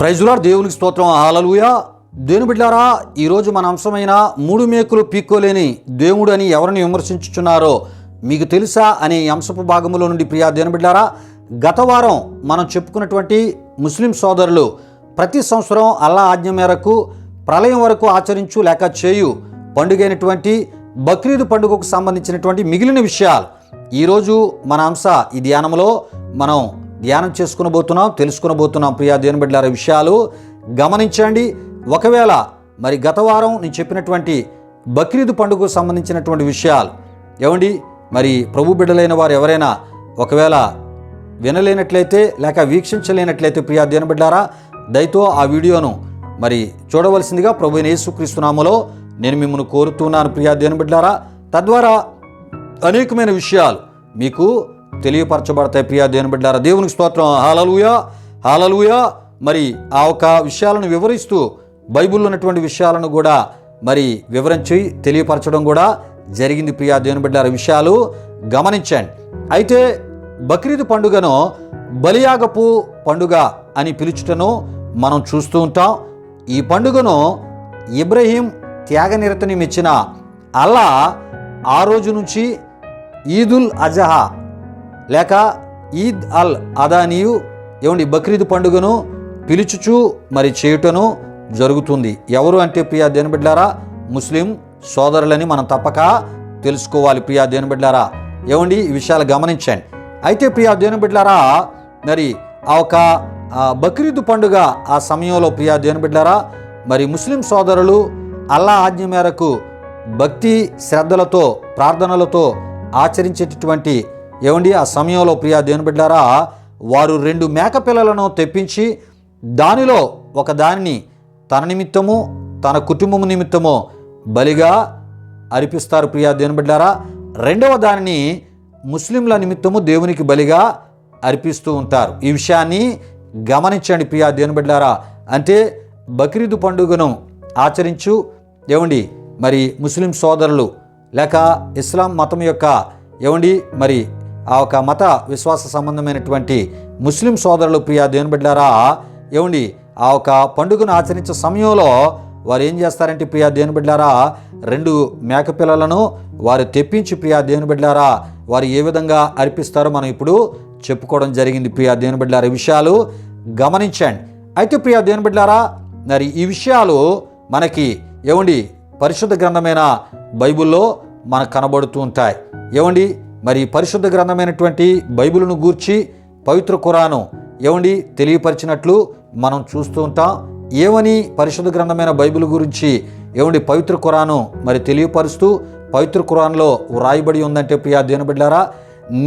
Praise lord, దేవునికి స్తోత్రం. హల్లెలూయా. దేవుని బిడ్డలారా, ఈరోజు మన అంశమైన 3 మేకులు పీక్కోలేని దేవుడు అని ఎవరిని విమర్శించుచున్నారో మీకు తెలుసా అనే అంశపు భాగంలో నుండి ప్రియా దేవుని బిడ్డలారా, గత వారం మనం చెప్పుకున్నటువంటి ముస్లిం సోదరులు ప్రతి సంవత్సరం అల్లా ఆజ్ఞ మేరకు ప్రళయం వరకు ఆచరించు లేక చేయు పండుగైనటువంటి బక్రీద్ పండుగకు సంబంధించినటువంటి మిగిలిన విషయాలు ఈరోజు మన అంశ ఈ ధ్యానంలో మనం ధ్యానం చేసుకునబోతున్నాం, తెలుసుకునబోతున్నాం. ప్రియా దేవుని బిడ్డలారా, విషయాలు గమనించండి. ఒకవేళ మరి గత వారం నేను చెప్పినటువంటి బక్రీద్ పండుగకు సంబంధించినటువంటి విషయాలు ఏమండి మరి ప్రభు బిడ్డలైన వారు ఎవరైనా ఒకవేళ వినలేనట్లయితే లేక వీక్షించలేనట్లయితే ప్రియా దేవుని బిడ్డలారా, దయతో ఆ వీడియోను మరి చూడవలసిందిగా ప్రభువైన యేసుక్రీస్తు నామములో నేను మిమ్మల్ని కోరుతున్నాను. ప్రియా దేవుని బిడ్డలారా, తద్వారా అనేకమైన విషయాలు మీకు తెలియపరచబడతాయి. ప్రియా దేవుని బిడ్డలారా, దేవునికి స్తోత్రం. హల్లెలూయా, హల్లెలూయా. మరి ఆ ఒక విషయాలను వివరిస్తూ బైబిల్లో ఉన్నటువంటి విషయాలను కూడా మరి వివరించి తెలియపరచడం కూడా జరిగింది. ప్రియా దేవుని బిడ్డలారా, విషయాలు గమనించండి. అయితే బక్రీద్ పండుగను బలియాగపు పండుగ అని పిలుచుటను మనం చూస్తూ ఉంటాం. ఈ పండుగను ఇబ్రహీం త్యాగనిరతని మెచ్చిన అల్లా ఆ రోజు నుంచి ఈదుల్ అజహా లేక ఈద్ అల్ అదానియు ఏమండి బక్రీద్ పండుగను పిలుచుచు మరి చేయుటను జరుగుతుంది. ఎవరు అంటే ప్రియా దేవుని బిడ్డలారా, ముస్లిం సోదరులని మనం తప్పక తెలుసుకోవాలి. ప్రియా దేవుని బిడ్డలారా, ఏమండి ఈ విషయాలు గమనించండి. అయితే ప్రియా దేవుని బిడ్డలారా, మరి ఆ ఒక బక్రీద్ పండుగ ఆ సమయంలో ప్రియా దేవుని బిడ్డలారా, మరి ముస్లిం సోదరులు అల్లా ఆజ్ఞ మేరకు భక్తి శ్రద్ధలతో ప్రార్థనలతో ఆచరించేటటువంటి ఏమండి ఆ సమయంలో ప్రియా దేవుని బిడ్డలారా, వారు 2 మేకపిల్లలను తెప్పించి దానిలో ఒక దానిని తన నిమిత్తము తన కుటుంబము నిమిత్తము బలిగా అర్పిస్తారు. ప్రియా దేవుని బిడ్డలారా, రెండవ దానిని ముస్లింల నిమిత్తము దేవునికి బలిగా అర్పిస్తూ ఉంటారు. ఈ విషయాన్ని గమనించండి ప్రియా దేవుని బిడ్డలారా. అంటే బక్రీద్ పండుగను ఆచరించు ఏమండి మరి ముస్లిం సోదరులు లేక ఇస్లాం మతం యొక్క ఏమండి మరి ఆ ఒక మత విశ్వాస సంబంధమైనటువంటి ముస్లిం సోదరులు ప్రియా దేవుని బిడ్డలారా, ఏమండి ఆ ఒక పండుగను ఆచరించే సమయంలో వారు ఏం చేస్తారంటే ప్రియా దేవుని బిడ్డలారా, 2 మేకపిల్లలను వారు తెప్పించి ప్రియా దేవుని బిడ్డలారా వారు ఏ విధంగా అర్పిస్తారో మనం ఇప్పుడు చెప్పుకోవడం జరిగింది. ప్రియా దేవుని బిడ్డలారా, ఈ విషయాలు గమనించండి. అయితే ప్రియా దేవుని బిడ్డలారా, మరి ఈ విషయాలు మనకి ఏమండి పరిశుద్ధ గ్రంథమైన బైబిల్లో మనకు కనబడుతూ ఉంటాయి. ఏమండి మరి పరిశుద్ధ గ్రంథమైనటువంటి బైబిల్ను గూర్చి పవిత్ర ఖురాను ఏమండి తెలియపరిచినట్లు మనం చూస్తూ ఉంటాం. ఏమని పరిశుద్ధ గ్రంథమైన బైబిల్ గురించి ఏమండి పవిత్ర ఖురాను మరి తెలియపరుస్తూ పవిత్ర ఖురాన్లో వ్రాయబడి ఉందంటే ప్రియా దేవుని బిడ్డలారా,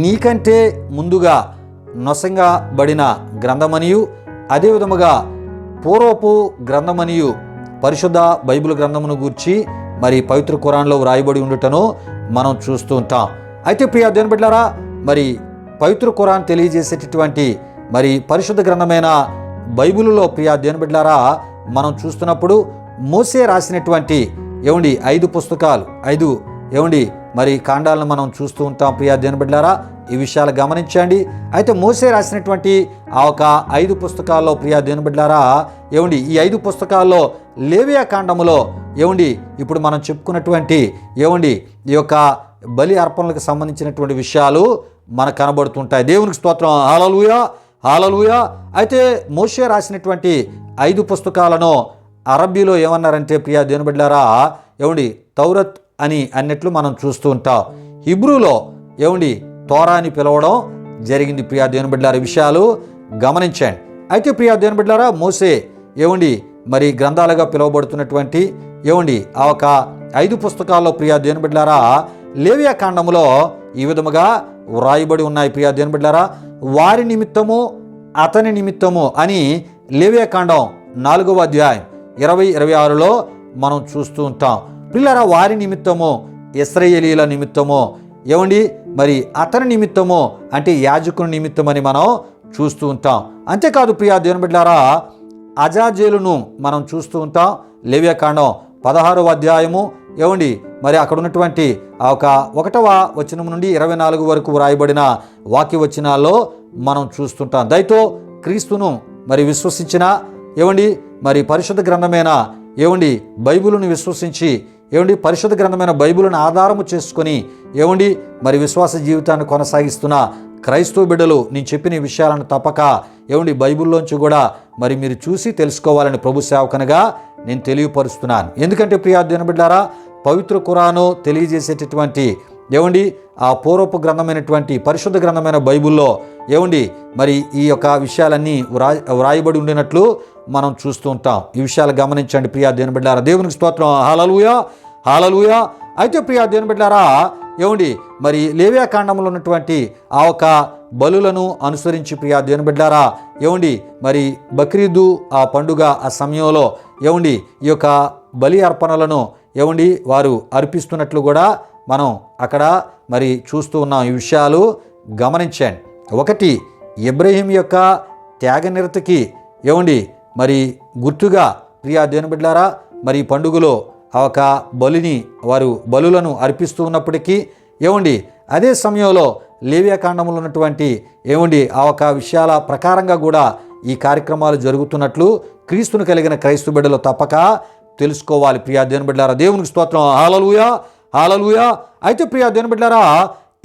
నీకంటే ముందుగా నొసంగబడిన గ్రంథమనియు అదే విధముగా పూర్వపు గ్రంథమనియు పరిశుద్ధ బైబిల్ గ్రంథమును గూర్చి మరి పవిత్ర ఖురాన్లో వ్రాయబడి ఉండుటను మనం చూస్తూ ఉంటాం. అయితే ప్రియా దేవుని బిడ్డలారా, మరి పవిత్ర ఖురాన్ తెలియజేసేటటువంటి మరి పరిశుద్ధ గ్రంథమైన బైబిలులో ప్రియా దేవుని బిడ్డలారా మనం చూస్తున్నప్పుడు మోసే రాసినటువంటి ఏమండి 5 పుస్తకాలు 5 ఏమండి మరి కాండాలను మనం చూస్తూ ఉంటాం. ప్రియా దేవుని బిడ్డలారా, ఈ విషయాలు గమనించండి. అయితే మోసే రాసినటువంటి ఆ ఒక 5 పుస్తకాల్లో ప్రియా దేవుని బిడ్డలారా, ఏమండి ఈ 5 పుస్తకాల్లో లేవియా కాండములో ఏమండి ఇప్పుడు మనం చెప్పుకున్నటువంటి ఏమండి ఈ యొక్క బలి అర్పణలకు సంబంధించినటువంటి విషయాలు మనకు కనబడుతుంటాయి. దేవునికి స్తోత్రం. హల్లెలూయా, హల్లెలూయా. అయితే మోషే రాసినటువంటి 5 పుస్తకాలను అరబ్బీలో ఏమన్నారంటే ప్రియా దేవుని బిడ్డలారా, ఏమండి తౌరత్ అని అన్నట్లు మనం చూస్తూ ఉంటాం. హిబ్రూలో ఏమండి తోరా అని పిలవడం జరిగింది. ప్రియా దేవుని బిడ్డలారా, విషయాలు గమనించండి. అయితే ప్రియా దేవుని బిడ్డలారా, మోసే ఏమండి మరి గ్రంథాలుగా పిలువబడుతున్నటువంటి ఏమండి ఆ ఒక 5 పుస్తకాల్లో ప్రియా దేవుని బిడ్డలారా లేవియా కాండములో ఈ విధముగా వ్రాయబడి ఉన్నాయి. ప్రియా దేవుని బిడ్డలారా, వారి నిమిత్తము అతని నిమిత్తము అని లేవియా కాండం 4వ అధ్యాయం 20-26లో మనం చూస్తూ ఉంటాం. పిల్లరా, వారి నిమిత్తము ఇశ్రాయేలీల నిమిత్తము ఏమండి మరి అతని నిమిత్తము అంటే యాజకుని నిమిత్తమని మనం చూస్తూ ఉంటాం. అంతేకాదు ప్రియా దేవుని బిడ్డలారా, అజాజేలును మనం చూస్తూ ఉంటాం. లేవియా కాండం 16వ అధ్యాయము ఏమండి మరి అక్కడ ఉన్నటువంటి ఆ ఒక 1వ వచనం నుండి 24 వరకు వ్రాయబడిన వాక్య వచనాల్లో మనం చూస్తుంటాం. దయతో క్రీస్తును మరి విశ్వసించిన ఏమండి మరి పరిశుద్ధ గ్రంథమైన ఏమండి బైబిలును విశ్వసించి ఏమండి పరిశుద్ధ గ్రంథమైన బైబిలును ఆధారము చేసుకొని ఏమండి మరి విశ్వాస జీవితాన్ని కొనసాగిస్తున్న క్రైస్తవ బిడ్డలు నేను చెప్పిన విషయాలను తప్పక ఏమండి బైబిల్లోంచి కూడా మరి మీరు చూసి తెలుసుకోవాలని ప్రభు సేవకనగా నేను తెలియపరుస్తున్నాను. ఎందుకంటే ప్రియా దేవుని బిడ్డారా, పవిత్ర ఖురాను తెలియజేసేటటువంటి ఏమండి ఆ పూర్వపు గ్రంథమైనటువంటి పరిశుద్ధ గ్రంథమైన బైబిల్లో ఏమండి మరి ఈ యొక్క విషయాలన్నీ వ్రాయబడి ఉండినట్లు మనం చూస్తూ ఉంటాం. ఈ విషయాలు గమనించండి ప్రియా దేవుని బిడ్డారా. దేవునికి స్తోత్రం. హల్లెలూయా, హల్లెలూయా. అయితే ప్రియా దేవుని బిడ్డారా, ఏమండి మరి లేవియా కాండంలో ఉన్నటువంటి ఆ ఒక బలులను అనుసరించి ప్రియా దేవుని బిడ్డారా, ఏమండి మరి బక్రీదు ఆ పండుగ ఆ సమయంలో ఏమండి ఈ యొక్క బలి అర్పణలను ఏమండి వారు అర్పిస్తున్నట్లు కూడా మనం అక్కడ మరి చూస్తూ ఉన్నాం. ఈ విషయాలు గమనించండి. ఒకటి, ఇబ్రహీం యొక్క త్యాగనిరతికి ఏమండి మరి గుర్తుగా ప్రియా దేవుని బిడ్డారా మరి ఈ పండుగలో ఆ ఒక వారు బలులను అర్పిస్తూ ఉన్నప్పటికీ ఏమండి అదే సమయంలో లేవియా కాండంలో ఉన్నటువంటి ఏమండి ఆ ఒక విషయాల ప్రకారంగా కూడా ఈ కార్యక్రమాలు జరుగుతున్నట్లు క్రీస్తును కలిగిన క్రైస్తవ బిడ్డలు తప్పక తెలుసుకోవాలి ప్రియా దేవుని బిడ్డారా. దేవునికి స్తోత్రం. హల్లెలూయా, హల్లెలూయా. అయితే ప్రియా దేవుని బిడ్డారా,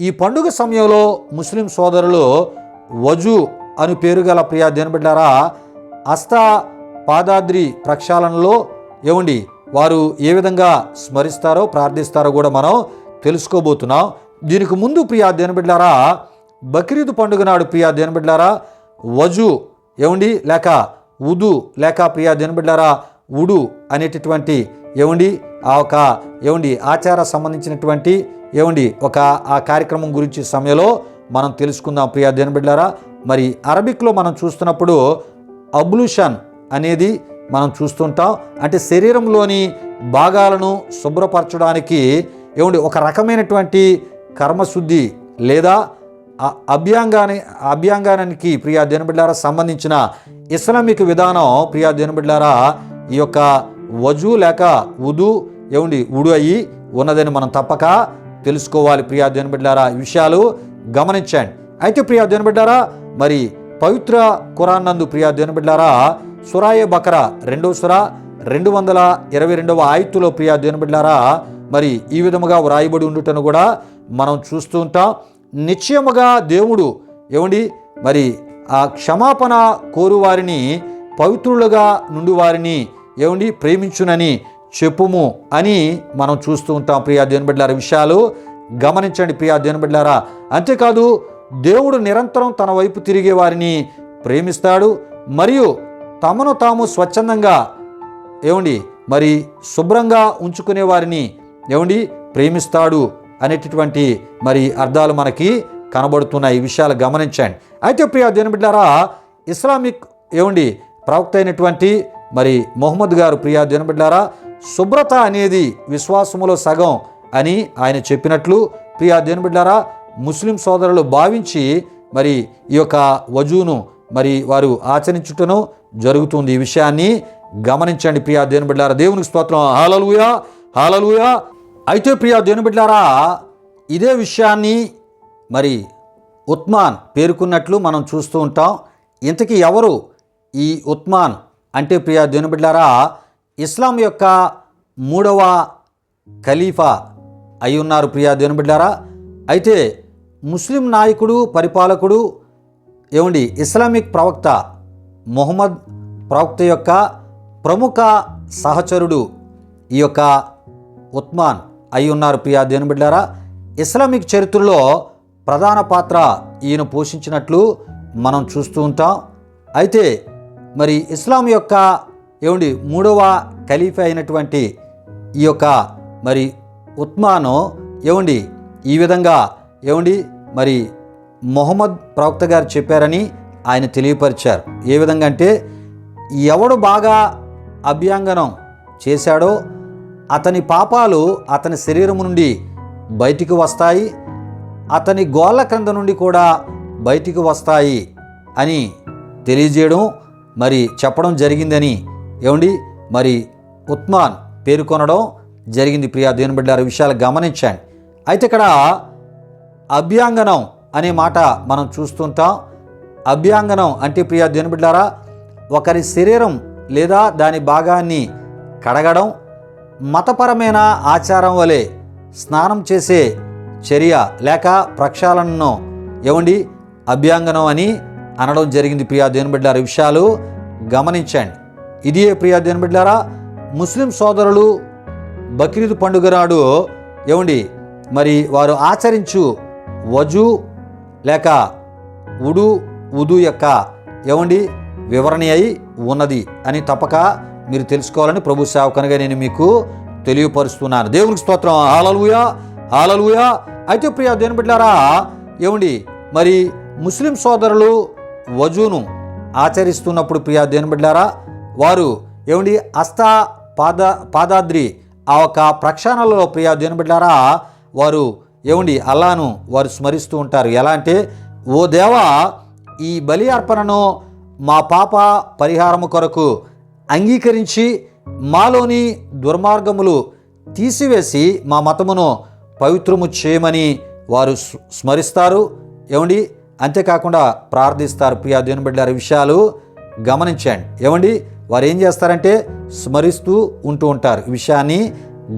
ఈ పండుగ సమయంలో ముస్లిం సోదరులు వజు అని పేరు గల ప్రియా దేవుని బిడ్డారా హస్త పాదాద్రి ప్రక్షాళనలో ఏమండి వారు ఏ విధంగా స్మరిస్తారో ప్రార్థిస్తారో కూడా మనం తెలుసుకోబోతున్నాం. దీనికి ముందు ప్రియా దేవుని బిడ్డారా, బక్రీదు పండుగ నాడు ప్రియా దేవుని బిడ్డారా వజు ఏమండి లేక ఉదు లేక ప్రియా దేవుని బిడ్డారా ఉడు అనేటటువంటి ఏమండి ఆ ఒక ఏమండి ఆచార సంబంధించినటువంటి ఏమండి ఒక ఆ కార్యక్రమం గురించి సమయంలో మనం తెలుసుకుందాం ప్రియా దేవుని బిడ్డారా. మరి అరబిక్లో మనం చూస్తున్నప్పుడు అబ్లూషన్ అనేది మనం చూస్తుంటాం. అంటే శరీరంలోని భాగాలను శుభ్రపరచడానికి ఏమండి ఒక రకమైనటువంటి కర్మశుద్ధి లేదా అభ్యంగానికి ప్రియా దేవుని బిడ్డారా సంబంధించిన ఇస్లామిక్ విధానం ప్రియా దేవుని బిడ్డారా ఈ యొక్క వజు లేక ఉదు ఏమండి ఉడు అయ్యి ఉన్నదని మనం తప్పక తెలుసుకోవాలి ప్రియా దేవుని బిడ్డారా. ఈ విషయాలు గమనించండి. అయితే ప్రియా దేవుని బిడ్డారా మరి పవిత్ర ఖురాన్ నందు ప్రియా దేవుని బిడ్డారా సురాయే బకరా 2వ సూర 222వ ఆయతులో ప్రియా దేవుని బిడ్డారా మరి ఈ విధముగా వ్రాయబడి ఉండుటను కూడా మనం చూస్తూ ఉంటాం. నిశ్చయముగా దేవుడు ఏమండి మరి ఆ క్షమాపణ కోరు వారిని పవిత్రులుగా నుండి వారిని ఏమండి ప్రేమించునని చెప్పుము అని మనం చూస్తూ ఉంటాం ప్రియా దేవుని బిడ్డలారా. విషయాలు గమనించండి ప్రియా దేవుని బిడ్డలారా. అంతేకాదు దేవుడు నిరంతరం తన వైపు తిరిగే వారిని ప్రేమిస్తాడు మరియు తమను తాము స్వచ్ఛందంగా ఏమండి మరి శుభ్రంగా ఉంచుకునే వారిని ఏమండి ప్రేమిస్తాడు అనేటటువంటి మరి అర్థాలు మనకి కనబడుతున్నాయి. ఈ విషయాలు గమనించండి. అయితే ప్రియా దేవుని బిడ్డలారా ఇస్లామిక్ ఏమండి ప్రవక్త అయినటువంటి మరి మొహమ్మద్ గారు ప్రియా దేవుని బిడ్డలారా శుభ్రత అనేది విశ్వాసములో సగం అని ఆయన చెప్పినట్లు ప్రియా దేవుని బిడ్డలారా ముస్లిం సోదరులు భావించి మరి ఈ యొక్క వజూను మరి వారు ఆచరించుటను జరుగుతుంది. ఈ విషయాన్ని గమనించండి ప్రియా దేవుని బిడ్డలారా. దేవునికి స్తోత్రం. హల్లెలూయా, హల్లెలూయా. అయితే ప్రియా దేవుని బిడ్డలారా ఇదే విషయాన్ని మరి ఉత్మాన్ పేర్కొన్నట్లు మనం చూస్తూ ఉంటాం. ఇంతకీ ఎవరు ఈ ఉత్మాన్ అంటే ప్రియా దేవుని బిడ్డలారా ఇస్లాం యొక్క 3వ ఖలీఫా అయి ఉన్నారు ప్రియా దేవుని బిడ్డలారా. అయితే ముస్లిం నాయకుడు పరిపాలకుడు ఏమండి ఇస్లామిక్ ప్రవక్త మొహమ్మద్ ప్రవక్త యొక్క ప్రముఖ సహచరుడు ఈ యొక్క ఉత్మాన్ అయి ఉన్నారు ప్రియా దేవుని బిడ్డలారా. ఇస్లామిక్ చరిత్రలో ప్రధాన పాత్ర ఈయన పోషించినట్లు మనం చూస్తూ ఉంటాం. అయితే మరి ఇస్లాం యొక్క ఏమండి 3వ ఖలీఫా అయినటువంటి ఈ యొక్క మరి ఉత్మాను ఏమండి ఈ విధంగా ఏమండి మరి మొహమ్మద్ ప్రవక్త గారు చెప్పారని ఆయన తెలియపరిచారు. ఏ విధంగా అంటే ఎవడు బాగా అభ్యంగనం చేశాడో అతని పాపాలు అతని శరీరం నుండి బయటికి వస్తాయి, అతని గోళ్ళ క్రింద నుండి కూడా బయటికి వస్తాయి అని తెలియజేయడం మరి చెప్పడం జరిగిందని ఏమండి మరి ఉత్మాన్ పేర్కొనడం జరిగింది ప్రియా దేవుని బిడ్డలారా. విషయాలు గమనించండి. అయితే ఇక్కడ అభ్యంగనం అనే మాట మనం చూస్తుంటాం. అభ్యంగనం అంటే ప్రియా దేవుని బిడ్డలారా ఒకరి శరీరం లేదా దాని భాగాన్ని కడగడం, మతపరమైన ఆచారం వలె స్నానం చేసే చర్య లేక ప్రక్షాళనను అభ్యంగనం అని అనడం జరిగింది. ప్రియా దేవుని బిడ్డలారా, విషయాలు గమనించండి. ఇదే ప్రియా దేవుని బిడ్డలారా, ముస్లిం సోదరులు బక్రీద్ పండుగ నాడు మరి వారు ఆచరించు వజూ లేక ఉదు యొక్క వివరణ అయి ఉన్నది అని తప్పక మీరు తెలుసుకోవాలని ప్రభు సేవకునిగా నేను మీకు తెలియపరుస్తున్నాను. దేవునికి స్తోత్రం. హల్లెలూయా, హల్లెలూయా. అయితే ప్రియా దేవుని బిడ్డలారా, మరి ముస్లిం సోదరులు వజూను ఆచరిస్తున్నప్పుడు ప్రియా దేవుని బిడ్డలారా, వారు పాదాద్రి ఆ ఒక ప్రక్షాళనలో ప్రియా దేవుని బిడ్డలారా, వారు అల్లాను వారు స్మరిస్తూ ఉంటారు. ఎలా అంటే, ఓ దేవా, ఈ బలి అర్పణను మా పాప పరిహారము కొరకు అంగీకరించి మాలోని దుర్మార్గములు తీసివేసి మా మతమును పవిత్రము చేయమని వారు స్మరిస్తారు. అంతేకాకుండా ప్రార్థిస్తారు. ప్రియా దేవుని బిడ్డలారా, విషయాలు గమనించండి. వారు ఏం చేస్తారంటే స్మరిస్తూ ఉంటూ ఉంటారు. ఈ విషయాన్ని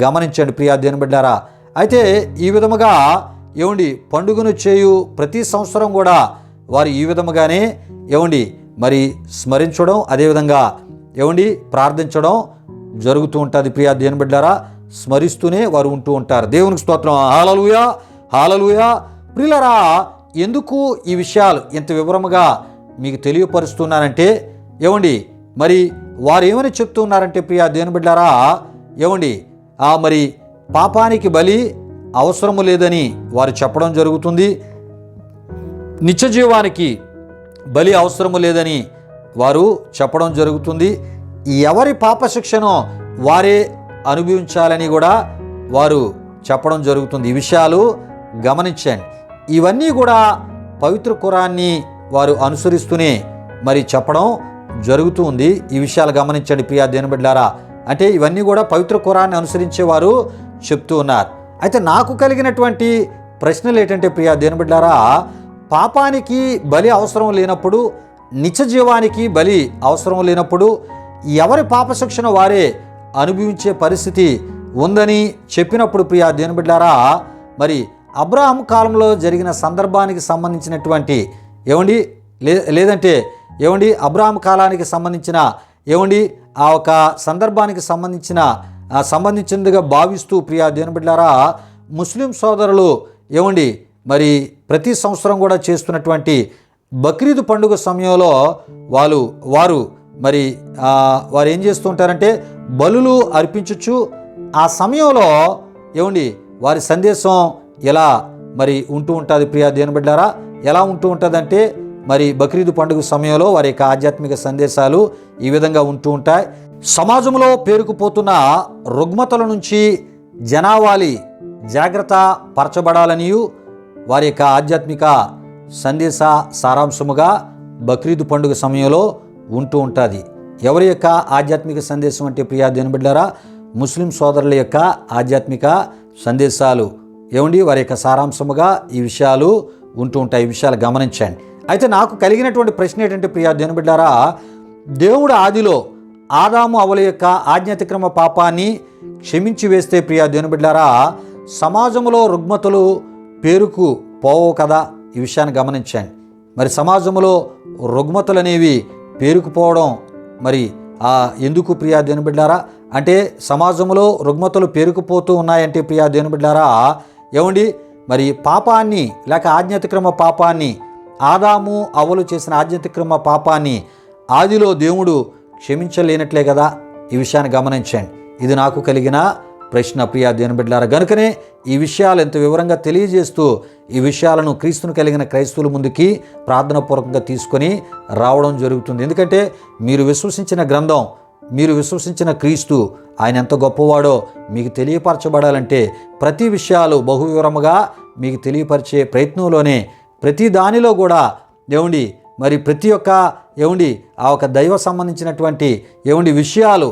గమనించండి ప్రియా దేవుని బిడ్డలారా. అయితే ఈ విధముగా పండుగను చేయు ప్రతి సంవత్సరం కూడా వారు ఈ విధముగానే మరి స్మరించడం, అదేవిధంగా ప్రార్థించడం జరుగుతూ ఉంటుంది. ప్రియా దేవుని బిడ్డలారా, స్మరిస్తూనే వారు ఉంటూ ఉంటారు. దేవునికి స్తోత్రం. హల్లెలూయా, హల్లెలూయా. ప్రియులారా, ఎందుకు ఈ విషయాలు ఇంత వివరముగా మీకు తెలియపరుస్తున్నానంటే మరి వారు ఏమని చెప్తున్నారంటే ప్రియా దేవుని బిడ్డలారా, మరి పాపానికి బలి అవసరము లేదని వారు చెప్పడం జరుగుతుంది. నిత్య జీవానికి బలి అవసరము లేదని వారు చెప్పడం జరుగుతుంది. ఎవరి పాప శిక్షను వారే అనుభవించాలని కూడా వారు చెప్పడం జరుగుతుంది. ఈ విషయాలు గమనించండి. ఇవన్నీ కూడా పవిత్ర ఖురాన్ని వారు అనుసరిస్తూనే మరి చెప్పడం జరుగుతూ ఉంది. ఈ విషయాలు గమనించండి ప్రియా దేవుని బిడ్డలారా. అంటే ఇవన్నీ కూడా పవిత్ర ఖురాన్ని అనుసరించే వారు చెప్తూ ఉన్నారు. అయితే నాకు కలిగినటువంటి ప్రశ్నలు ఏంటంటే ప్రియా దేవుని బిడ్డలారా, పాపానికి బలి అవసరం లేనప్పుడు, నిత్య జీవానికి బలి అవసరం లేనప్పుడు ఎవరి పాప శిక్షణ వారే అనుభవించే పరిస్థితి ఉందని చెప్పినప్పుడు ప్రియా దేవుని బిడ్డలారా, మరి అబ్రాహాం కాలంలో జరిగిన సందర్భానికి సంబంధించినటువంటి లేదంటే అబ్రాహాం కాలానికి సంబంధించిన ఆ ఒక సందర్భానికి సంబంధించినదిగా భావిస్తూ ప్రియా దేవుని బిడ్డలారా, ముస్లిం సోదరులు మరి ప్రతి సంవత్సరం కూడా చేస్తున్నటువంటి బక్రీద్ పండుగ సమయంలో వారు ఏం చేస్తూ ఉంటారంటే బలులు అర్పించచ్చు. ఆ సమయంలో వారి సందేశం ఎలా మరి ఉంటూ ఉంటుంది ప్రియా దేవుని బిడ్డలారా. ఎలా ఉంటూ ఉంటుందంటే, మరి బక్రీద్ పండుగ సమయంలో వారి యొక్క ఆధ్యాత్మిక సందేశాలు ఈ విధంగా ఉంటూ ఉంటాయి. సమాజంలో పేరుకుపోతున్న రుగ్మతల నుంచి జనావాలి జాగ్రత్త పరచబడాలనియు వారి యొక్క ఆధ్యాత్మిక సందేశ సారాంశముగా బక్రీద్ పండుగ సమయంలో ఉంటూ ఉంటుంది. ఎవరి యొక్క ఆధ్యాత్మిక సందేశం అంటే ప్రియా దేవుని బిడ్డలారా, ముస్లిం సోదరుల యొక్క ఆధ్యాత్మిక సందేశాలు వారి యొక్క సారాంశముగా ఈ విషయాలు ఉంటూ ఉంటాయి. ఈ విషయాలు గమనించండి. అయితే నాకు కలిగినటువంటి ప్రశ్న ఏంటంటే ప్రియా దేవుని బిడ్డలారా, దేవుడు ఆదిలో ఆదాము అవ్వల యొక్క ఆజ్ఞాతిక్రమ పాపాన్ని క్షమించి వేస్తే ప్రియా దేవుని బిడ్డలారా, సమాజంలో రుగ్మతలు పేరుకు పోవు కదా. ఈ విషయాన్ని గమనించండి. మరి సమాజంలో రుగ్మతలు అనేవి పేరుకుపోవడం మరి ఎందుకు ప్రియా దేవుని బిడ్డలారా? అంటే సమాజంలో రుగ్మతలు పేరుకుపోతూ ఉన్నాయంటే ప్రియా దేవుని బిడ్డలారా, మరి పాపాన్ని లేక ఆజ్ఞాతిక్రమ పాపాన్ని, ఆదాము అవ్వలు చేసిన ఆజ్ఞాతిక్రమ పాపాన్ని ఆదిలో దేవుడు క్షమించలేనట్లే కదా. ఈ విషయాన్ని గమనించండి. ఇది నాకు కలిగిన ప్రశ్న ప్రియా దేవుని బిడ్డలారా. గనుకనే ఈ విషయాలు ఎంత వివరంగా తెలియజేస్తూ ఈ విషయాలను క్రీస్తును కలిగిన క్రైస్తవుల ముందుకి ప్రార్థనాపూర్వకంగా తీసుకొని రావడం జరుగుతుంది. ఎందుకంటే మీరు విశ్వసించిన గ్రంథం, మీరు విశ్వసించిన క్రీస్తు ఆయన ఎంత గొప్పవాడో మీకు తెలియపరచబడాలంటే ప్రతి విషయాలు బహువివరముగా మీకు తెలియపరిచే ప్రయత్నంలోనే ప్రతి దానిలో కూడా మరి ప్రతి ఒక్క ఆ ఒక దైవ సంబంధించినటువంటి విషయాలు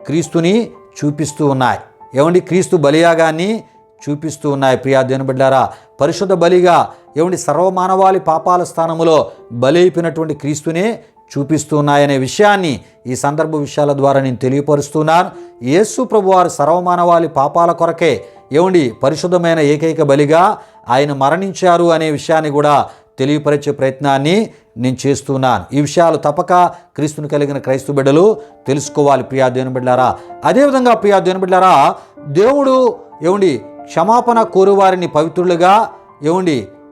క్రీస్తుని చూపిస్తూ ఉన్నాయి. క్రీస్తు బలియాగాన్ని చూపిస్తూ ఉన్నాయి. ప్రియా దేవుని బిడ్డలారా, పరిశుద్ధ బలిగా సర్వమానవాళి పాపాల స్థానములో బలి అయిపోయినటువంటి క్రీస్తునే చూపిస్తున్నాయనే విషయాన్ని ఈ సందర్భ విషయాల ద్వారా నేను తెలియపరుస్తున్నాను. యేసు ప్రభువారు సర్వమానవాళి పాపాల కొరకే పరిశుద్ధమైన ఏకైక బలిగా ఆయన మరణించారు అనే విషయాన్ని కూడా తెలియపరిచే ప్రయత్నాన్ని నేను చేస్తున్నాను. ఈ విషయాలు తప్పక క్రీస్తుని కలిగిన క్రైస్తవ బిడ్డలు తెలుసుకోవాలి ప్రియా దేవుని బిడ్డలారా. అదేవిధంగా ప్రియా దేవుని బిడ్డలారా, దేవుడు క్షమాపణ కోరువారిని పవిత్రులుగా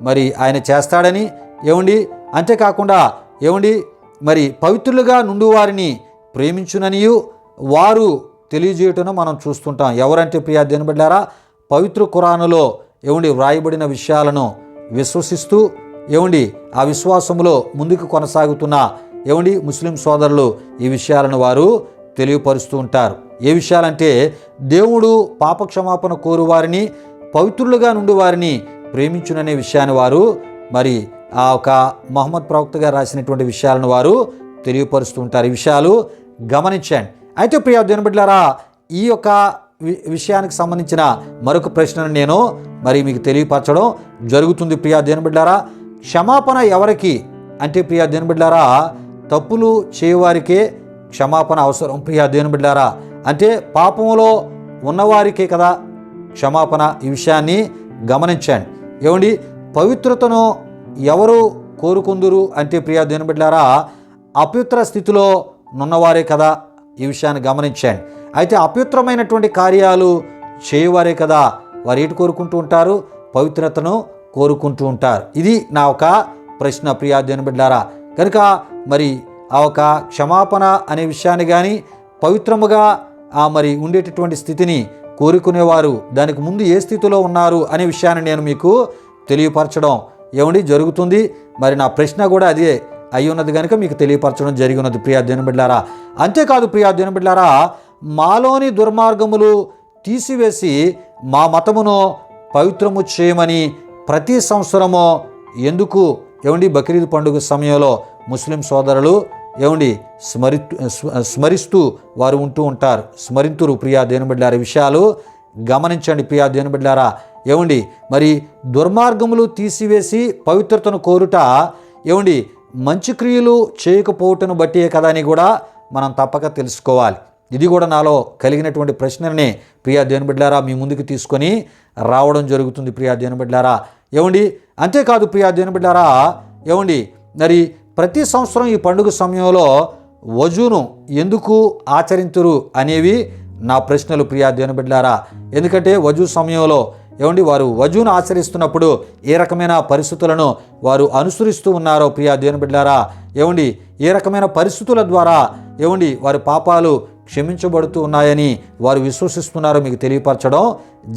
మరి ఆయన చేస్తాడని అంతేకాకుండా మరి పవిత్రులుగా నుండి వారిని ప్రేమించుననియు వారు తెలియజేయటం మనం చూస్తుంటాం. ఎవరంటే ప్రియా దేవుని బిడ్డలారా, పవిత్ర ఖురానులో వ్రాయబడిన విషయాలను విశ్వసిస్తూ ఆ విశ్వాసంలో ముందుకు కొనసాగుతున్న ముస్లిం సోదరులు ఈ విషయాలను వారు తెలియపరుస్తూ ఉంటారు. ఏ విషయాలంటే దేవుడు పాపక్షమాపణ కోరు వారిని పవిత్రులుగా నుండి వారిని ప్రేమించుననే విషయాన్ని వారు మరి ఆ ఒక మహమ్మద్ ప్రవక్త గారు రాసినటువంటి విషయాలను వారు తెలియపరుస్తూ ఉంటారు. ఈ విషయాలు గమనించండి. అయితే ప్రియా దేవుని బిడ్డలారా, ఈ యొక్క విషయానికి సంబంధించిన మరొక ప్రశ్నను నేను మరి మీకు తెలియపరచడం జరుగుతుంది. ప్రియా దేవుని బిడ్డలారా, క్షమాపణ ఎవరికి అంటే ప్రియా దేవుని బిడ్డలారా, తప్పులు చేయవారికే క్షమాపణ అవసరం. ప్రియా దేవుని బిడ్డలారా, అంటే పాపంలో ఉన్నవారికే కదా క్షమాపణ. ఈ విషయాన్ని గమనించండి. పవిత్రతను ఎవరు కోరుకుందురు అంటే ప్రియా దేవుని బిడ్డలారా, అపవిత్ర స్థితిలో ఉన్నవారే కదా. ఈ విషయాన్ని గమనించండి. అయితే అపవిత్రమైనటువంటి కార్యాలు చేయవారే కదా వారు ఏటి కోరుకుంటూ ఉంటారు? పవిత్రతను కోరుకుంటూ ఉంటారు. ఇది నా ఒక ప్రశ్న ప్రియా దేవుని బిడ్డలారా. కనుక మరి ఆ ఒక క్షమాపణ అనే విషయాన్ని కానీ పవిత్రముగా మరి ఉండేటటువంటి స్థితిని కోరుకునేవారు దానికి ముందు ఏ స్థితిలో ఉన్నారు అనే విషయాన్ని నేను మీకు తెలియపరచడం జరుగుతుంది. మరి నా ప్రశ్న కూడా అదే అయి ఉన్నది కనుక మీకు తెలియపరచడం జరిగి ఉన్నది ప్రియా దేవుని బిడ్డలారా. అంతేకాదు ప్రియా దేవుని బిడ్డలారా, మాలోని దుర్మార్గములు తీసివేసి మా మతమును పవిత్రము చేయమని ప్రతి సంవత్సరము ఎందుకు బక్రీద్ పండుగ సమయంలో ముస్లిం సోదరులు స్మరిస్తూ వారు ఉంటూ ఉంటారు, స్మరింతురు ప్రియా దేవుని బిడ్డలారా. విషయాలు గమనించండి ప్రియా దేవుని బిడ్డలారా. మరి దుర్మార్గములు తీసివేసి పవిత్రతను కోరుట మంచి క్రియలు చేయకపోవటను బట్టే కదా అని కూడా మనం తప్పక తెలుసుకోవాలి. ఇది కూడా నాలో కలిగినటువంటి ప్రశ్నని ప్రియా దేవుని బిడ్డలారా మీ ముందుకు తీసుకొని రావడం జరుగుతుంది ప్రియా దేవుని బిడ్డలారా. అంతేకాదు ప్రియా దేవుని బిడ్డలారా, మరి ప్రతి సంవత్సరం ఈ పండుగ సమయంలో వజూను ఎందుకు ఆచరింతురు అనేవి నా ప్రశ్నలు ప్రియా దేవుని బిడ్డలారా. ఎందుకంటే వజూ సమయంలో వారు వజూను ఆచరిస్తున్నప్పుడు ఏ రకమైన పరిస్థితులను వారు అనుసరిస్తూ ఉన్నారో ప్రియా దేవుని బిడ్డలారా, ఏ రకమైన పరిస్థితుల ద్వారా వారి పాపాలు క్షమించబడుతూ ఉన్నాయని వారు విశ్వసిస్తున్నారో మీకు తెలియపరచడం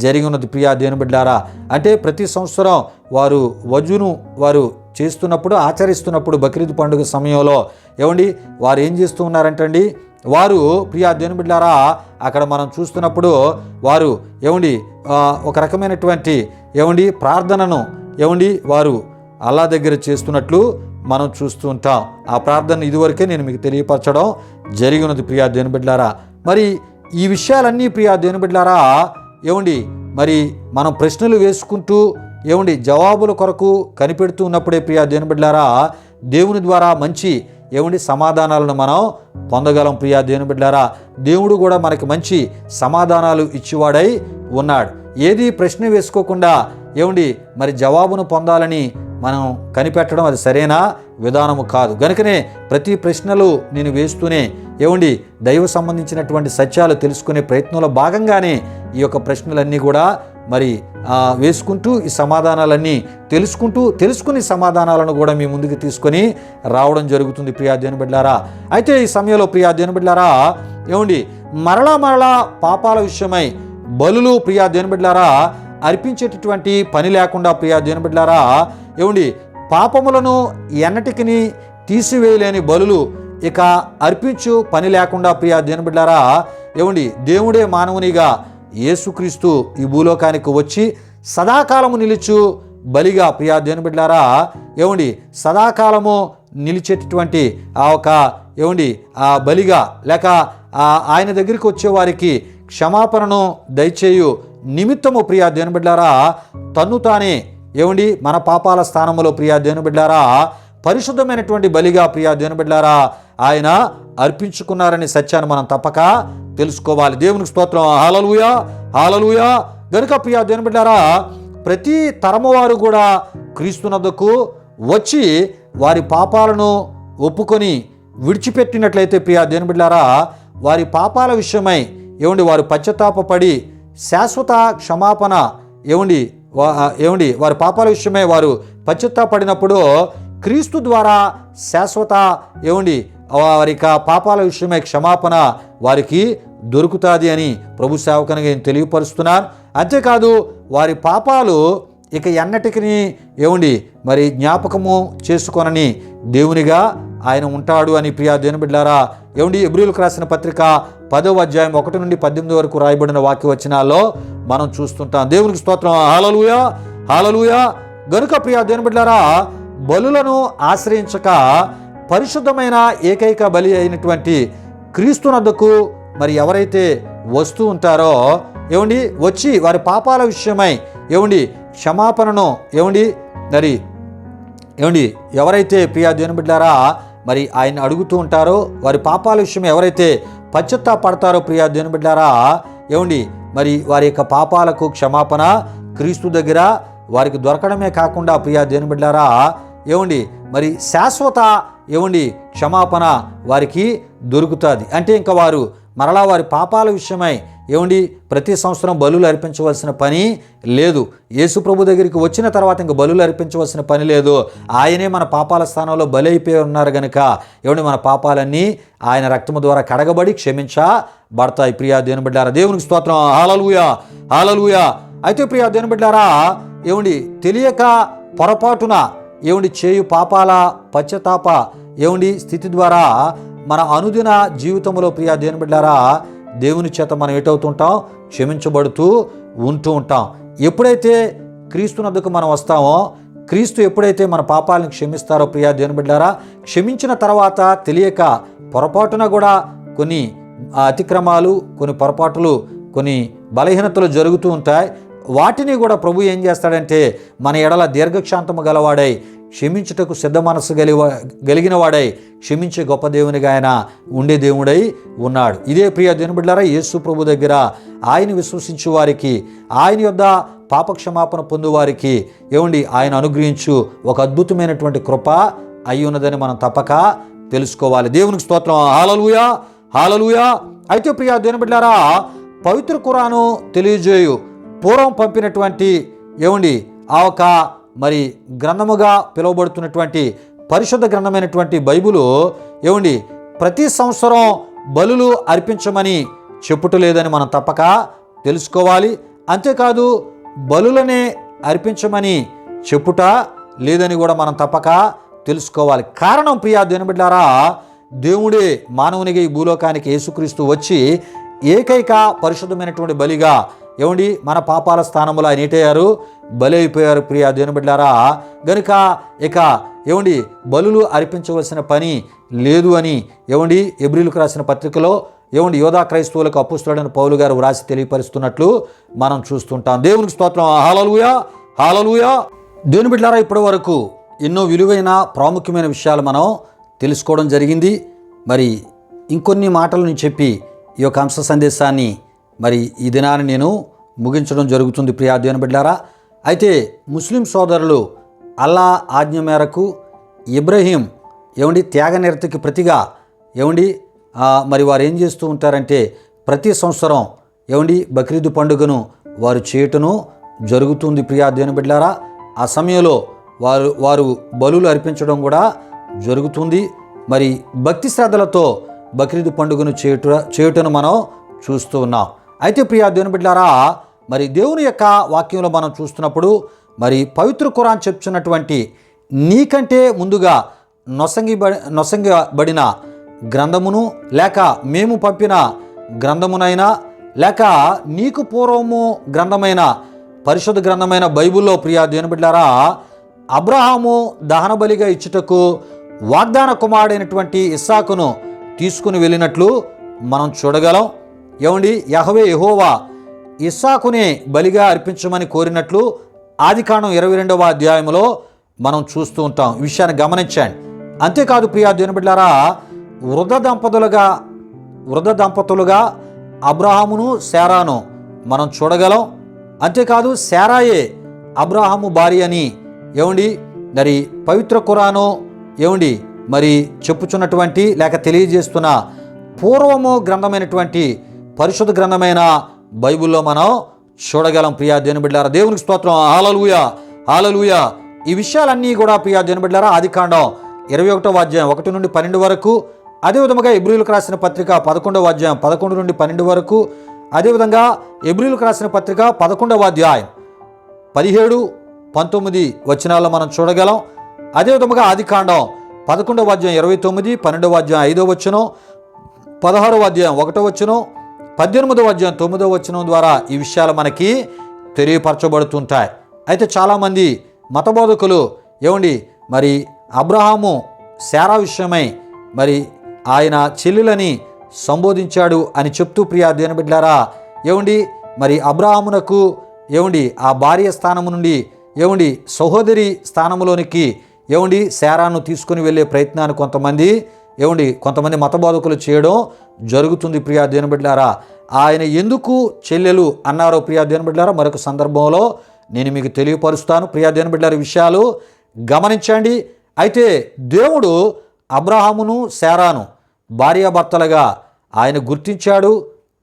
జరిగి ఉన్నది ప్రియా దేవుని బిడ్డలారా. అంటే ప్రతి సంవత్సరం వారు వజూను వారు చేస్తున్నప్పుడు ఆచరిస్తున్నప్పుడు బక్రీద్ పండుగ సమయంలో వారు ఏం చేస్తూ ఉన్నారంటండి, వారు ప్రియా దేవుని బిడ్డలారా అక్కడ మనం చూస్తున్నప్పుడు వారు ఒక రకమైనటువంటి ప్రార్థనను వారు అల్లా దగ్గర చేస్తున్నట్లు మనం చూస్తూ ఉంటాం. ఆ ప్రార్థన ఇదివరకే నేను మీకు తెలియపరచడం జరిగి ఉన్నది ప్రియా దేవుని బిడ్డలారా. మరి ఈ విషయాలన్నీ ప్రియా దేవుని బిడ్డలారా మరి మనం ప్రశ్నలు వేసుకుంటూ జవాబుల కొరకు కనిపెడుతూ ఉన్నప్పుడే ప్రియా దేవుని బిడ్డలారా దేవుని ద్వారా మంచి సమాధానాలను మనం పొందగలం ప్రియా దేవుని బిడ్డలారా. దేవుడు కూడా మనకి మంచి సమాధానాలు ఇచ్చేవాడై ఉన్నాడు. ఏది ప్రశ్న వేసుకోకుండా మరి జవాబును పొందాలని మనం కనిపెట్టడం అది సరైన విధానము కాదు. గనుకనే ప్రతి ప్రశ్నలు నేను వేస్తూనే దైవ సంబంధించినటువంటి సత్యాలు తెలుసుకునే ప్రయత్నంలో భాగంగానే ఈ యొక్క ప్రశ్నలన్నీ కూడా మరి వేసుకుంటూ ఈ సమాధానాలన్నీ తెలుసుకుని సమాధానాలను కూడా మీ ముందుకు తీసుకొని రావడం జరుగుతుంది ప్రియా దేవుని బిడ్డలారా. అయితే ఈ సమయంలో ప్రియా దేవుని బిడ్డలారా మరలా పాపాల విషయమై బలులు ప్రియా దేవుని బిడ్డలారా అర్పించేటటువంటి పని లేకుండా ప్రియా దేవుని బిడ్డలారా పాపములను ఎన్నటికి తీసివేయలేని బలులు ఇక అర్పించు పని లేకుండా ప్రియా దేవుని బిడ్డలారా దేవుడే మానవునిగా యేసుక్రీస్తు ఈ భూలోకానికి వచ్చి సదాకాలము నిలుచు బలిగా ప్రియా దేవుని బిడ్డలారా సదాకాలము నిలిచేటటువంటి ఆ ఒక ఆ బలిగా లేక ఆయన దగ్గరికి వచ్చేవారికి క్షమాపణను దయచేయు నిమిత్తము ప్రియా దేవుని బిడ్డలారా తన్ను తానే మన పాపాల స్థానంలో ప్రియా దేవుని బిడ్డలారా పరిశుద్ధమైనటువంటి బలిగా ప్రియా దేవుని బిడ్డలారా ఆయన అర్పించుకున్నారనే సత్యాన్ని మనం తప్పక తెలుసుకోవాలి. దేవునికి స్తోత్రం. హల్లెలూయా, హల్లెలూయా. గనుక ప్రియా దేవుని బిడ్డలారా ప్రతి తరము వారు కూడా క్రీస్తునద్దకు వచ్చి వారి పాపాలను ఒప్పుకొని విడిచిపెట్టినట్లయితే ప్రియా దేవుని బిడ్డలారా వారి పాపాల విషయమై వారు పశ్చాత్తాపపడి శాశ్వత క్షమాపణ వారి పాపాల విషయమై వారు పశ్చాత్తాపడినప్పుడు క్రీస్తు ద్వారా శాశ్వత వారి పాపాల విషయమై క్షమాపణ వారికి దొరుకుతుంది అని ప్రభు సేవకునిగా నేను తెలియపరుస్తున్నాను. అంతేకాదు వారి పాపాలు ఇక ఎన్నటికి మరి జ్ఞాపకము చేసుకొనని దేవునిగా ఆయన ఉంటాడు అని ప్రియా దేవుని బిడ్డలారా హెబ్రీయులకు రాసిన పత్రిక 10వ అధ్యాయం 1 నుండి 18 వరకు రాయబడిన వాక్య వచనాల్లో మనం చూస్తుంటాం. దేవునికి స్తోత్రం. హల్లెలూయా, హల్లెలూయా. గనుక ప్రియా దేవుని బిడ్డలారా బలులను ఆశ్రయించక పరిశుద్ధమైన ఏకైక బలి అయినటువంటి క్రీస్తునద్దకు మరి ఎవరైతే వస్తూ ఉంటారో వచ్చి వారి పాపాల విషయమై క్షమాపణను మరి ఎవరైతే ప్రియా దేవుని బిడ్డలారా మరి ఆయన అడుగుతూ ఉంటారో వారి పాపాల విషయం ఎవరైతే పశ్చాత్తాపడతారో ప్రియా దేవుని బిడ్డలారా మరి వారి యొక్క పాపాలకు క్షమాపణ క్రీస్తు దగ్గర వారికి దొరకడమే కాకుండా ప్రియా దేవుని బిడ్డలారా మరి శాశ్వత క్షమాపణ వారికి దొరుకుతుంది. అంటే ఇంకా వారు మరలా వారి పాపాల విషయమై ప్రతి సంవత్సరం బలులు అర్పించవలసిన పని లేదు. యేసు ప్రభు దగ్గరికి వచ్చిన తర్వాత ఇంకా బలులు అర్పించవలసిన పని లేదు. ఆయనే మన పాపాల స్థానంలో బలి అయిపోయి ఉన్నారు కనుక మన పాపాలన్నీ ఆయన రక్తము ద్వారా కడగబడి క్షమించబడతాయి. ప్రియా దేవుని బిడ్డలారా దేవునికి స్తోత్రం. హల్లెలూయా, హల్లెలూయా. అయితే ప్రియా దేవుని బిడ్డలారా తెలియక పొరపాటున చేయు పాపాల పశ్చాత్తాప స్థితి ద్వారా మన అనుదిన జీవితంలో ప్రియా దేవుని బిడ్డలారా దేవుని చేత మనం ఏటవుతుంటాం క్షమించబడుతూ ఉంటూ ఉంటాం. ఎప్పుడైతే క్రీస్తునద్దకు మనం వస్తామో క్రీస్తు ఎప్పుడైతే మన పాపాలను క్షమిస్తారో ప్రియా దేవుని బిడ్డలారా క్షమించిన తర్వాత తెలియక పొరపాటున కూడా కొన్ని అతిక్రమాలు కొన్ని పొరపాట్లు కొన్ని బలహీనతలు జరుగుతూ ఉంటాయి. వాటిని కూడా ప్రభు ఏం చేస్తాడంటే మన ఎడల దీర్ఘశాంతము గలవాడై క్షమించుటకు సిద్ధ మనస్సు కలిగిన వాడై క్షమించే గొప్ప దేవునిగా ఆయన ఉండే దేవుడై ఉన్నాడు. ఇదే ప్రియా దేవుని బిడ్డలారా యేసు ప్రభు దగ్గర ఆయన విశ్వసించు వారికి ఆయన యొద్ద పాపక్షమాపణ పొందువారికి ఆయన అనుగ్రహించు ఒక అద్భుతమైనటువంటి కృప అయి ఉన్నదని మనం తప్పక తెలుసుకోవాలి. దేవునికి స్తోత్రం. హల్లెలూయా, హల్లెలూయా. అయితే ప్రియా దేవుని బిడ్డలారా పవిత్ర ఖురాను తెలియజేయు పూర్వం పంపినటువంటి ఆ ఒక మరి గ్రంథముగా పిలువబడుతున్నటువంటి పరిశుద్ధ గ్రంథమైనటువంటి బైబిలు ప్రతి సంవత్సరం బలులు అర్పించమని చెప్పుటలేదని మనం తప్పక తెలుసుకోవాలి. అంతేకాదు బలులనే అర్పించమని చెప్పుట లేదని కూడా మనం తప్పక తెలుసుకోవాలి. కారణం ప్రియా దేవుని బిడ్డలారా దేవుడే మానవునిగా ఈ భూలోకానికి యేసుక్రీస్తు వచ్చి ఏకైక పరిశుద్ధమైనటువంటి బలిగా మన పాపాల స్థానంలో ఆయన ఏటయ్యారు బలి అయిపోయారు ప్రియా దేవుని బిడ్డలారా. గనుక ఇక బలులు అర్పించవలసిన పని లేదు అని హెబ్రీయులకు రాసిన పత్రికలో యోధా క్రైస్తవులకు అపోస్తలుడైన పౌలు గారు వ్రాసి తెలియపరుస్తున్నట్లు మనం చూస్తుంటాం. దేవునికి స్తోత్రం. హల్లెలూయా, హల్లెలూయా. దేవుని బిడ్డలారా ఇప్పటి వరకు ఎన్నో విలువైన ప్రాముఖ్యమైన విషయాలు మనం తెలుసుకోవడం జరిగింది. మరి ఇంకొన్ని మాటలను చెప్పి ఈ యొక్క అంశ సందేశాన్ని మరి ఈ దినాన్ని నేను ముగించడం జరుగుతుంది ప్రియా దేవుని బిడ్డలారా. అయితే ముస్లిం సోదరులు అల్లా ఆజ్ఞ మేరకు ఇబ్రహీం త్యాగనిరతికి ప్రతిగా మరి వారు ఏం చేస్తూ ఉంటారంటే ప్రతి సంవత్సరం బక్రీద్ పండుగను వారు చేయటను జరుగుతుంది ప్రియా దేవుని బిడ్డలారా. ఆ సమయంలో వారు బలులు అర్పించడం కూడా జరుగుతుంది. మరి భక్తి శ్రద్ధలతో బక్రీద్ పండుగను చేయుటను మనం చూస్తూ ఉన్నాం. అయితే ప్రియా దేవుని బిడ్డలారా మరి దేవుని యొక్క వాక్యంలో మనం చూస్తున్నప్పుడు మరి పవిత్ర ఖురాన్ చెప్తున్నటువంటి నీకంటే ముందుగా నొసంగబడిన గ్రంథమును లేక మేము పంపిన గ్రంథమునైనా లేక నీకు పూర్వము గ్రంథమైన పరిశుద్ధ గ్రంథమైన బైబిల్లో ప్రియా దేవుని బిడ్డలారా అబ్రహాము దహన బలిగా ఇచ్చుటకు వాగ్దాన కుమారుడైనటువంటి ఇస్సాకును తీసుకుని వెళ్ళినట్లు మనం చూడగలం. యెహోవా ఇస్సాకునే బలిగా అర్పించమని కోరినట్లు ఆదికాండం 22వ అధ్యాయంలో మనం చూస్తూ ఉంటాం. ఈ విషయాన్ని గమనించండి. అంతేకాదు ప్రియా దేవుని బిడ్డలారా, వృద్ధ దంపతులుగా అబ్రహామును శారాను మనం చూడగలం. అంతేకాదు శారాయే అబ్రహాము భార్య అని మరి పవిత్ర ఖురాను మరి చెప్పుచున్నటువంటి లేక తెలియజేస్తున్న పూర్వము గ్రంథమైనటువంటి పరిశుద్ధ గ్రంథమైన బైబిల్లో మనం చూడగలం. ప్రియా దేవుని బిడ్డలారా, దేవునికి స్తోత్రం. హల్లెలూయా, హల్లెలూయా. ఈ విషయాలన్నీ కూడా ప్రియా దేవుని బిడ్డలారా ఆదికాండం 21వ అధ్యాయం 1 నుండి 12 వరకు, అదేవిధంగా హెబ్రీయులకు రాసిన పత్రిక 11వ అధ్యాయం 11 నుండి 12 వరకు, అదేవిధంగా హెబ్రీయులకు రాసిన పత్రిక 11వ అధ్యాయం 17, 19 వచనాల్లో మనం చూడగలం. అదేవిధంగా ఆదికాండం 11వ అధ్యాయం 29, 12వ అధ్యాయం 5వ వచనం, 16వ అధ్యాయం 1వ వచనం, 18వ అధ్యాయం 9వ వచనం ద్వారా ఈ విషయాలు మనకి తెలియపరచబడుతుంటాయి. అయితే చాలామంది మతబోధకులు మరి అబ్రహాము శారా విషయమై మరి ఆయన చెల్లెలని సంబోధించాడు అని చెప్తూ ప్రియా దేవుని బిడ్డలారా మరి అబ్రహామునకు ఆ భార్య స్థానము నుండి సహోదరి స్థానంలోనికి శారాను తీసుకుని వెళ్ళే ప్రయత్నాన్ని కొంతమంది మతబోధకులు చేయడం జరుగుతుంది. ప్రియా దేవుని బిడ్డలారా, ఆయన ఎందుకు చెల్లెలు అన్నారో ప్రియా దేవుని బిడ్డలారా మరొక సందర్భంలో నేను మీకు తెలియపరుస్తాను. ప్రియా దేవుని బిడ్డలారా, విషయాలు గమనించండి. అయితే దేవుడు అబ్రహామును శారాను భార్యాభర్తలుగా ఆయన గుర్తించాడు,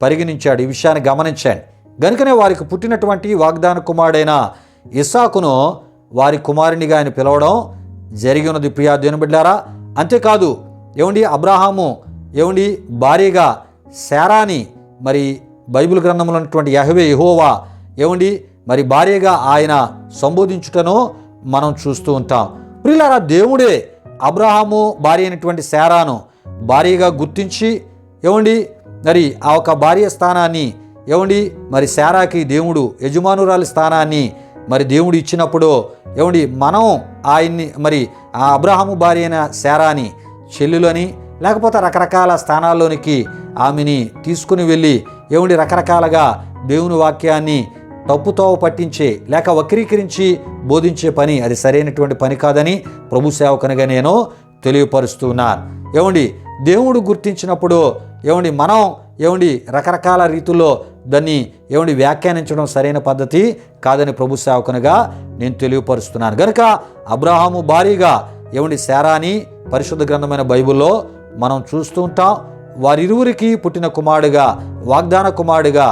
పరిగణించాడు. ఈ విషయాన్ని గమనించండి. గనుకనే వారికి పుట్టినటువంటి వాగ్దాన కుమారుడైన ఇస్సాకును వారి కుమారునిగా ఆయన పిలవడం జరిగి ఉన్నది. ప్రియా దేవుని బిడ్డలారా, అంతేకాదు అబ్రహాము భార్యగా శారాని మరి బైబిల్ గ్రంథంలో ఉన్నటువంటి యెహోవా మరి భార్యగా ఆయన సంబోధించుటను మనం చూస్తూ ఉంటాం. ప్రియులారా, దేవుడే అబ్రహాము భార్య అయినటువంటి శారాను భార్యగా గుర్తించి మరి ఆ ఒక భార్య స్థానాన్ని మరి శారాకి దేవుడు యజమానురాలి స్థానాన్ని మరి దేవుడు ఇచ్చినప్పుడు మనం ఆయన్ని మరి ఆ అబ్రహాము భార్య అయిన శారాని చెల్లులని లేకపోతే రకరకాల స్థానాల్లోనికి ఆమెని తీసుకుని వెళ్ళి రకరకాలుగా దేవుని వాక్యాన్ని తప్పుతోవ పట్టించే లేక వక్రీకరించి బోధించే పని అది సరైనటువంటి పని కాదని ప్రభు సేవకునిగా నేను తెలియపరుస్తున్నాను. దేవుడు గుర్తించినప్పుడు మనం రకరకాల రీతుల్లో దాన్ని వ్యాఖ్యానించడం సరైన పద్ధతి కాదని ప్రభు సేవకునిగా నేను తెలియపరుస్తున్నాను. కనుక అబ్రహాము భార్యగా శారాని పరిశుద్ధ గ్రంథమైన బైబిల్లో మనం చూస్తూ ఉంటాం. వారిరువురికి పుట్టిన కుమారుడుగా వాగ్దాన కుమారుడుగా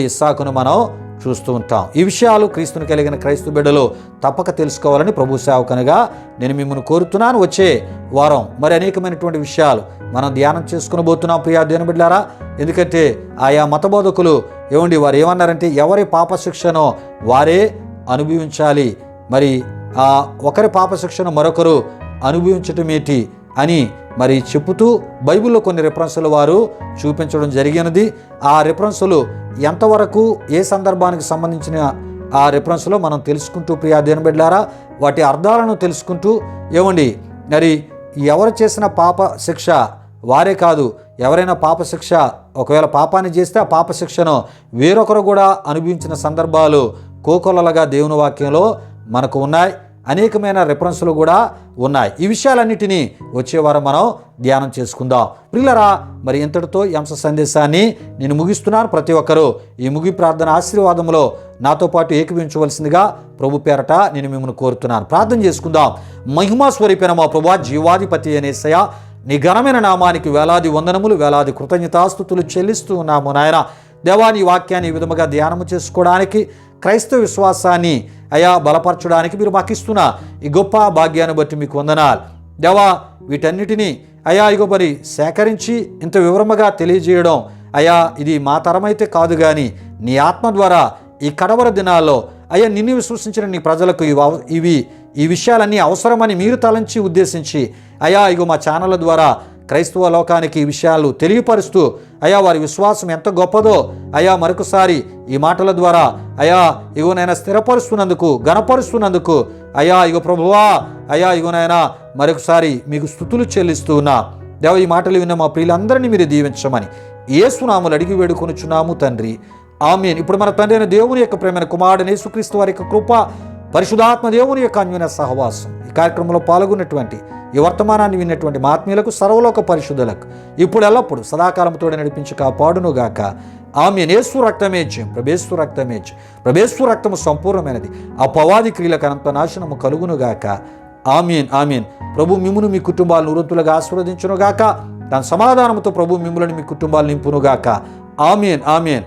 ఇస్సాకును మనం చూస్తూ ఉంటాం. ఈ విషయాలు క్రీస్తుని కలిగిన క్రైస్తవ బిడ్డలు తప్పక తెలుసుకోవాలని ప్రభు సేవకునిగా నేను మిమ్మల్ని కోరుతున్నాను. వచ్చే వారం మరి అనేకమైనటువంటి విషయాలు మనం ధ్యానం చేసుకుని పోతున్నాం ప్రియా దేవుని బిడ్డలారా. ఎందుకంటే ఆయా మతబోధకులు వారు ఏమన్నారంటే ఎవరి పాప శిక్షను వారే అనుభవించాలి, మరి ఒకరి పాప శిక్షను మరొకరు అనుభవించటం ఏంటి అని మరి చెప్పుతూ బైబిల్లో కొన్ని రెఫరెన్సులు వారు చూపించడం జరిగినది. ఆ రెఫరెన్సులు ఎంతవరకు ఏ సందర్భానికి సంబంధించిన ఆ రెఫరెన్స్లో మనం తెలుసుకుంటూ ప్రియా దేవుని బిడ్డలారా వాటి అర్థాలను తెలుసుకుంటూ మరి ఎవరు చేసిన పాప శిక్ష వారే కాదు, ఎవరైనా పాప శిక్ష ఒకవేళ పాపాన్ని చేస్తే ఆ పాప శిక్షను వేరొకరు కూడా అనుభవించిన సందర్భాలు కోకొల్లలుగా దేవుని వాక్యంలో మనకు ఉన్నాయి. అనేకమైన రెఫరెన్సులు కూడా ఉన్నాయి. ఈ విషయాలన్నిటినీ వచ్చే వారం మనం ధ్యానం చేసుకుందాం. ప్రియులారా, మరి ఇంతటితో ఈ అంశ సందేశాన్ని నేను ముగిస్తున్నాను. ప్రతి ఒక్కరూ ఈ ముగి ప్రార్థన ఆశీర్వాదంలో నాతో పాటు ఏకీవించవలసిందిగా ప్రభు పేరట నేను మిమ్మల్ని కోరుతున్నాను. ప్రార్థన చేసుకుందాం. మహిమా స్వరూపైన మా ప్రభువా, జీవాధిపతి యేసయ్యా, నీ ఘనమైన నామానికి వేలాది వందనములు, వేలాది కృతజ్ఞతాస్తుతులు చెల్లిస్తూ ఉన్నాము నాయన. దేవా, నీ వాక్యాన్ని ఈ విధముగా ధ్యానము చేసుకోవడానికి, క్రైస్తవ విశ్వాసాన్ని బలపరచడానికి మీరు మాకు ఇస్తున్న ఈ గొప్ప భాగ్యాన్ని బట్టి మీకు వందనాలు దేవా. వీటన్నిటినీ ఇగో మరి సేకరించి ఇంత వివరముగా తెలియజేయడం ఇది మా తరమైతే కాదు, కానీ నీ ఆత్మ ద్వారా ఈ కడవర దినాల్లో నిన్ను విశ్వసించిన నీ ప్రజలకు ఈ విషయాలన్నీ అవసరమని మీరు తలంచి ఉద్దేశించి ఇగో మా ఛానళ్ళ ద్వారా క్రైస్తవ లోకానికి ఈ విషయాలు తెలియపరుస్తూ వారి విశ్వాసం ఎంత గొప్పదో మరొకసారి ఈ మాటల ద్వారా ఇగోనైనా స్థిరపరుస్తున్నందుకు, ఘనపరుస్తున్నందుకు ఇగో ప్రభువా ఇగోనైనా మరొకసారి మీకు స్తుతులు చెల్లిస్తూ ఉన్నా దేవ. ఈ మాటలు విన్న మా ప్రియులందరినీ మీరు దీవించమని యేసునామములో అడిగి వేడుకొనుచున్నాము తండ్రి, ఆమేన్. ఇప్పుడు మన తండ్రి అయిన దేవుని యొక్క ప్రేమైన కుమారుడైన యేసుక్రీస్తు వారి యొక్క కృప, పరిశుద్ధాత్మ దేవుని యొక్క అన్యోన్య సహవాసం కార్యక్రమంలో పాల్గొన్నటువంటి ఈ వర్తమానాన్ని విన్నటువంటి మా ఆత్మీయులకు సర్వలోక పరిశుద్ధులకు ఇప్పుడు ఎల్లప్పుడు సదాకాలం తోడు నడిపించి కాపాడునుగాక. ఆమేన్. యేసు రక్తమే జయం, ప్రభేశ్వర రక్తమే జయం, ప్రభేశ్వర రక్తము సంపూర్ణమైనది, అపవాది క్రియలకు అనంత నాశనము కలుగునుగాక. ఆమేన్ ఆమేన్. ప్రభు మిమ్మును మీ కుటుంబాలను ఉరంతులుగా ఆశీర్వదించునుగాక. దాని సమాధానంతో ప్రభు మిమ్ములను మీ కుటుంబాలు నింపునుగాక. ఆమేన్ ఆమేన్.